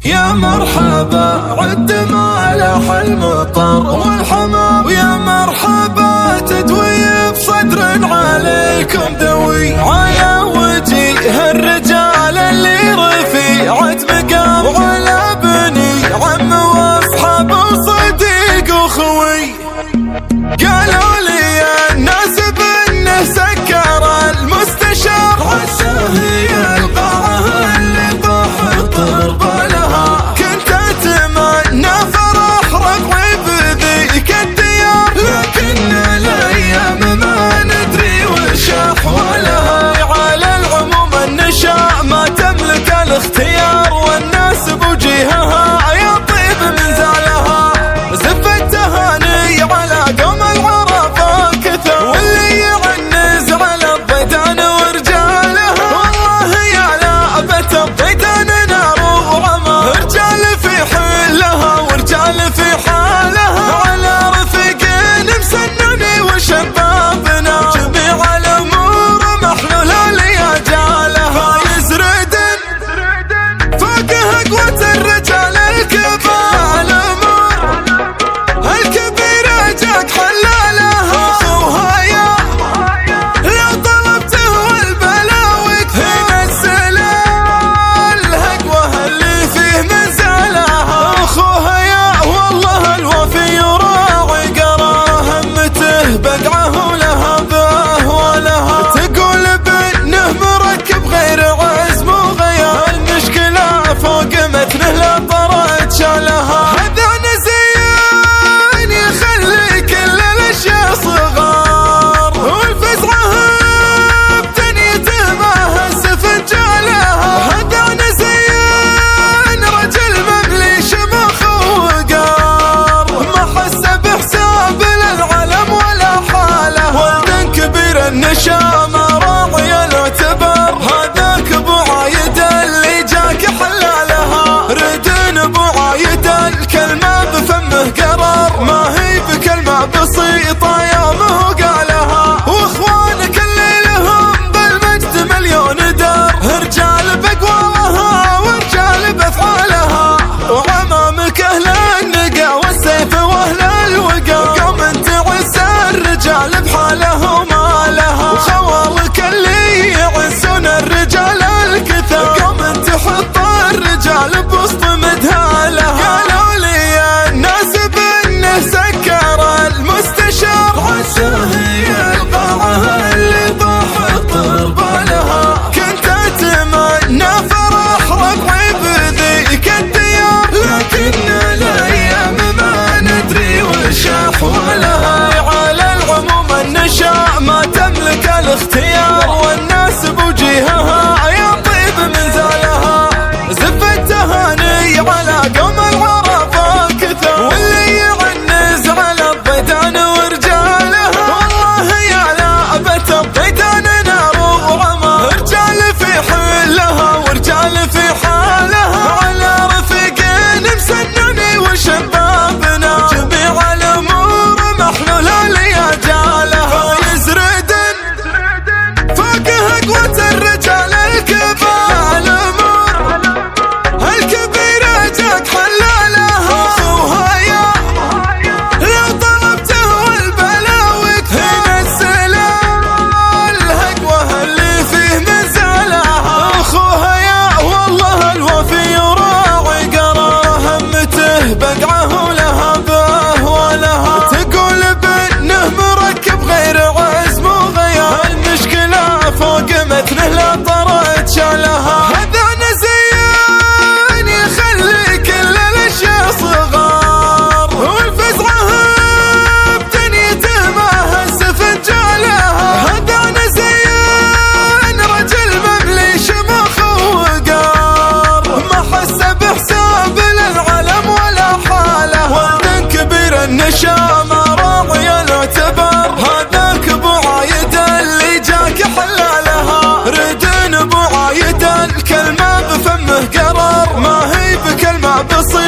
يا مرحبا عد ما لاح المطر والحمام، ويا مرحبا تدوي بصدر عليكم دوي، على وجيه الرجال اللي رفيعة مقام، وعلى بني عم واصحاب وصديق وخوي. قالوا لي الناس بانه سكر المستشار، عساه القاعة اللي طاح الطرب لها، كنت اتمنى فرح ربعي بذيك الديار، لكن الايام ما ندري وش احوالها. على العموم النشاء ما تملك الاختيار، والناس بوجيهها يطيب من زالها، زفت تهاني على قوم العرفة كثر، واللي يعنز على الضيدان ورجالها، والله يا لعبة الضيدان نار وعمى، رجال في حلها ورجال في حالها، على رفيقين مسنني وشبابنا، جميع الامور محلولة لأجالها، يزردن فوق قوة الرجال الكبار، الكبيرة جاك حلالها، اخوها يا لو طلبته والبلاوي كثير، السلال هقوه اللي فيه من زالها، اخوها يا والله الوفي يراعي قراره، همته بقعه ولهبه ولها، تقول بانه مركب غير عزم وغير، المشكلة فوق متنه لا طرت شالها، هذا نزين يخلي كل الاشياء صغار، والفزعه بتنيته ما هز فنجالها، هذا نزين رجل مملي شمخ وقار، ما حس بحساب للعلم ولا حاله، ولد كبير النشا ما راعي الاعتبار، هذاك ابو عايد اللي جاك حلالها، ردن ابو عايد الكلمة بفمه قرار، ما هي بكلمة بسيطة يومه قالها، واخوانك اللي لهم بالمجد مليون دار، رجال بقوالها ورجال بافعالها، وعمامك اهل النقا والسيف واهل الوقا، قوم تعز الرجال بحاله وما لها، وخوالك اللي يعزون الرجال الكثر، قوم تحط الرجال بوسط مدهالها. قالوا لي الناس بانه سكر المستشار، عساه القاعة اللي طاح الطرب لها، كنت اتمنى فرح ربعي بذيك الديار، لكن الايام ما ندري وش احوالها. على العموم النشاء ما تملك الاختيار، والناس بوجيهها يطيب من زالها، زفت تهاني على قوم العرفة كثر، واللي يعنز على الضيدان ورجالها، والله يا لعبة الضيدان نار وعمى، رجال في حلها ورجال في حالها، على رفيقين مسنني وشبابنا، جميع الامور محلولة لأجالها، يزردن فوق قوة الرجال الكبار، الكبيرة جاك حلالها، اخوها يا لو طلبته والبلاوي كثير، السلال هقوه اللي فيه من زالها، اخوها يا والله الوفي يراعي قراره، همته بقعه ولهبه ولها، تقول بانه مركب غير عزم وغير، المشكلة فوق متنه لا طرت شالها، هذا نزين يخلي كل الاشياء صغار، والفزعه بتنيته ما هز فنجالها، هذا نزين رجل مملي شمخ وقار، ما حس بحساب للعلم ولا حاله، ولد كبير النشا ما راعي الاعتبار، هذاك ابو عايد اللي جاك حلالها، ردن ابو عايد الكلمة بفمه قرار، ما هي بكلمة بسيطة